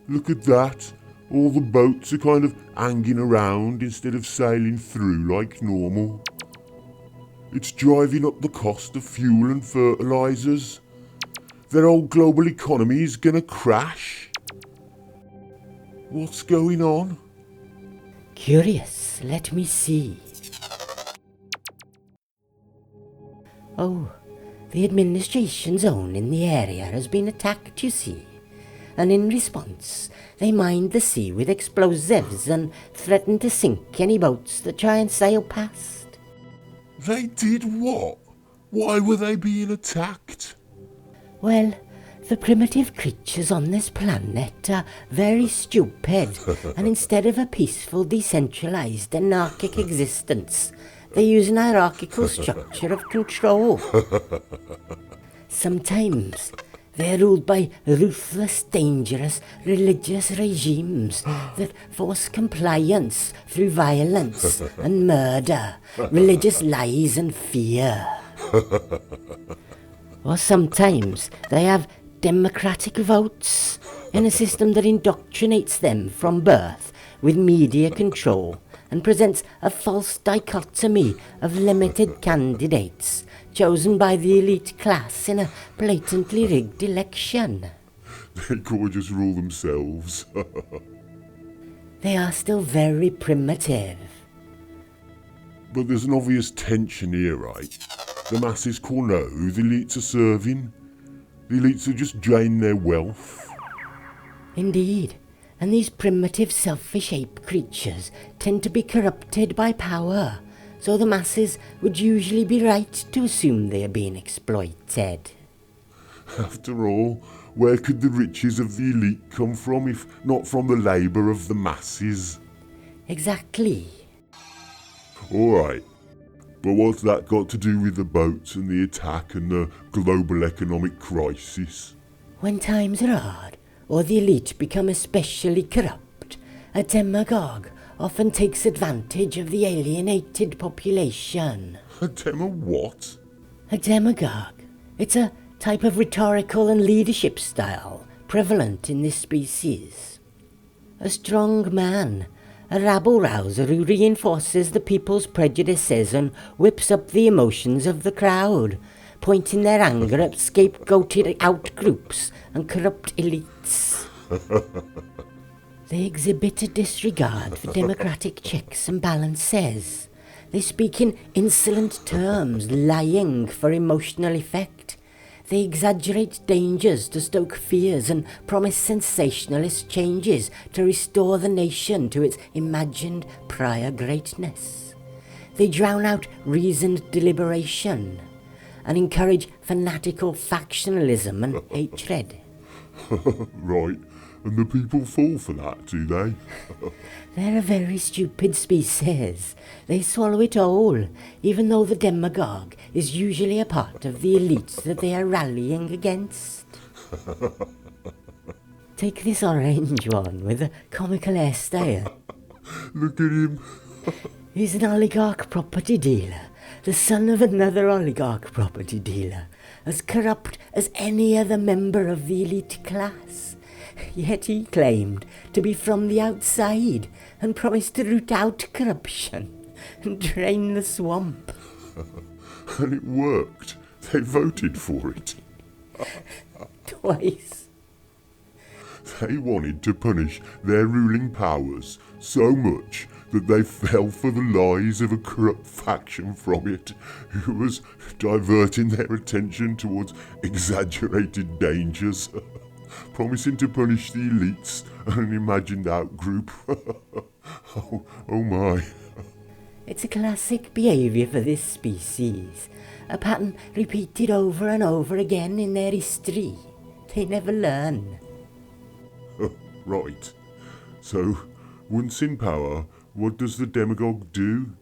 Look at that. All the boats are kind of hanging around instead of sailing through like normal. It's driving up the cost of fuel and fertilizers. Their whole global economy is gonna crash. What's going on? Curious, let me see. Oh, the administration zone in the area has been attacked, you see. And in response, they mined the sea with explosives and threatened to sink any boats that try and sail past. They did what? Why were they being attacked? Well, the primitive creatures on this planet are very stupid, and instead of a peaceful, decentralized, anarchic existence, they use an hierarchical structure of control. Sometimes they're ruled by ruthless, dangerous, religious regimes that force compliance through violence and murder, religious lies and fear. Or sometimes they have democratic votes in a system that indoctrinates them from birth with media control and presents a false dichotomy of limited candidates chosen by the elite class in a blatantly rigged election. They could just rule themselves. They are still very primitive. But there's an obvious tension here, right? The masses call know who the elites are serving. The elites are just draining their wealth. Indeed, and these primitive selfish ape creatures tend to be corrupted by power, so the masses would usually be right to assume they are being exploited. After all, where could the riches of the elite come from if not from the labour of the masses? Exactly. Alright, but what's that got to do with the boats and the attack and the global economic crisis? When times are hard, or the elite become especially corrupt, a demagogue often takes advantage of the alienated population. A demo what? A demagogue. It's a type of rhetorical and leadership style prevalent in this species. A strong man, a rabble rouser who reinforces the people's prejudices and whips up the emotions of the crowd, pointing their anger at scapegoated outgroups and corrupt elites. They exhibit a disregard for democratic checks and balances. They speak in insolent terms, lying for emotional effect. They exaggerate dangers to stoke fears and promise sensationalist changes to restore the nation to its imagined prior greatness. They drown out reasoned deliberation and encourage fanatical factionalism and hatred. Right, and the people fall for that, do they? They're a very stupid species. They swallow it all, even though the demagogue is usually a part of the elite that they are rallying against. Take this orange one with a comical hairstyle. Look at him. He's an oligarch property dealer, the son of another oligarch property dealer, as corrupt as any other member of the elite class. Yet he claimed to be from the outside and promised to root out corruption and drain the swamp. And it worked. They voted for it. Twice. They wanted to punish their ruling powers so much that they fell for the lies of a corrupt faction from it, who was diverting their attention towards exaggerated dangers, promising to punish the elites and an imagined outgroup. oh my. It's a classic behaviour for this species, a pattern repeated over and over again in their history. They never learn. Right. So, once in power, what does the demagogue do?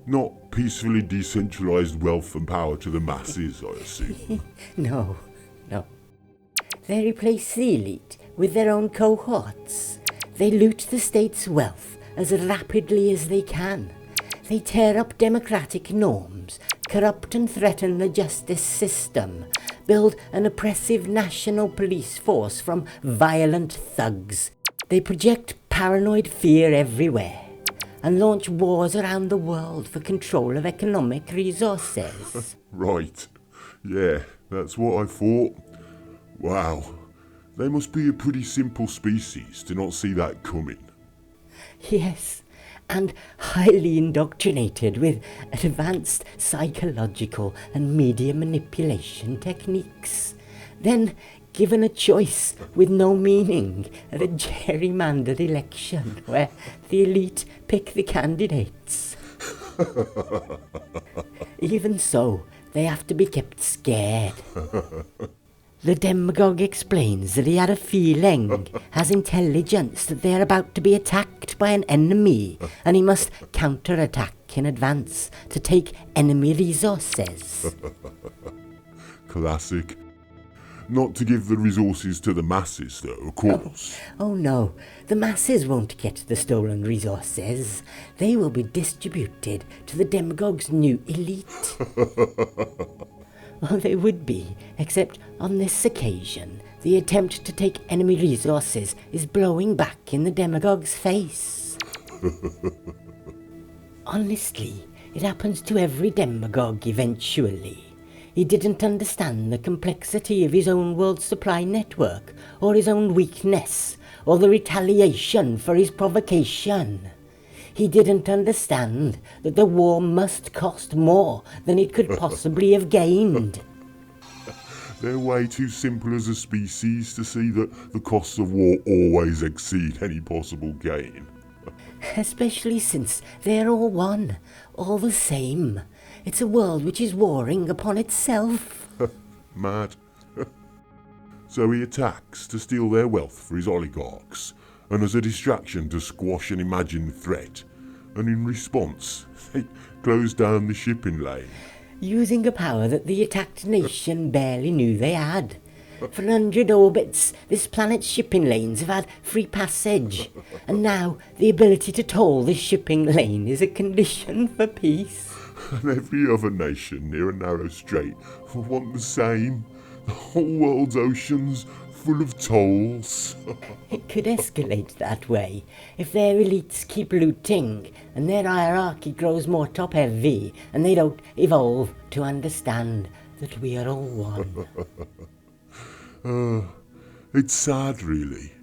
Not peacefully decentralised wealth and power to the masses, I assume. No. They replace the elite with their own cohorts. They loot the state's wealth as rapidly as they can. They tear up democratic norms, corrupt and threaten the justice system, build an oppressive national police force from violent thugs, They project paranoid fear everywhere and launch wars around the world for control of economic resources. Right. Yeah, that's what I thought. Wow. They must be a pretty simple species to not see that coming. Yes, and highly indoctrinated with advanced psychological and media manipulation techniques. Then given a choice with no meaning at a gerrymandered election where the elite pick the candidates. Even so, they have to be kept scared. The demagogue explains that he had a feeling, has intelligence, that they are about to be attacked by an enemy, and he must counterattack in advance to take enemy resources. Classic. Not to give the resources to the masses, though, of course. Oh no, the masses won't get the stolen resources. They will be distributed to the demagogue's new elite. Well, they would be, except on this occasion, the attempt to take enemy resources is blowing back in the demagogue's face. Honestly, it happens to every demagogue eventually. He didn't understand the complexity of his own world supply network, or his own weakness, or the retaliation for his provocation. He didn't understand that the war must cost more than it could possibly have gained. They're way too simple as a species to see that the costs of war always exceed any possible gain. Especially since they're all one, all the same. It's a world which is warring upon itself. Mad. So he attacks to steal their wealth for his oligarchs, and as a distraction to squash an imagined threat, and in response, they close down the shipping lane. Using a power that the attacked nation barely knew they had. For 100 orbits, this planet's shipping lanes have had free passage, and now the ability to toll this shipping lane is a condition for peace. And every other nation near a narrow strait will want the same. The whole world's oceans full of tolls. It could escalate that way if their elites keep looting and their hierarchy grows more top-heavy and they don't evolve to understand that we are all one. It's sad, really.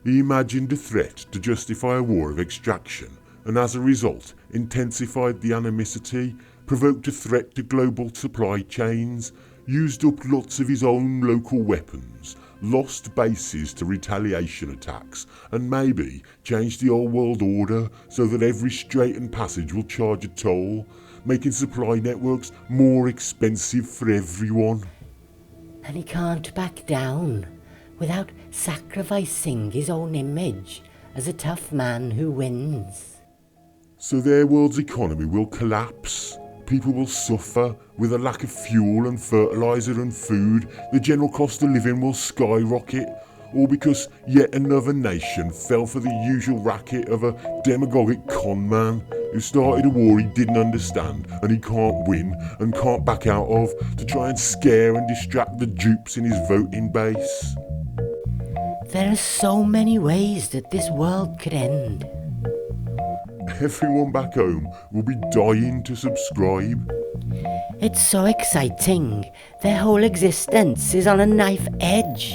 He imagined a threat to justify a war of extraction, and as a result intensified the animosity, provoked a threat to global supply chains, used up lots of his own local weapons, lost bases to retaliation attacks, and maybe changed the whole world order so that every strait and passage will charge a toll, making supply networks more expensive for everyone. And he can't back down without sacrificing his own image as a tough man who wins. So their world's economy will collapse. People will suffer with a lack of fuel and fertiliser and food. The general cost of living will skyrocket, all because yet another nation fell for the usual racket of a demagogic con man who started a war he didn't understand and he can't win and can't back out of to try and scare and distract the dupes in his voting base. There are so many ways that this world could end. Everyone back home will be dying to subscribe. It's so exciting. Their whole existence is on a knife edge.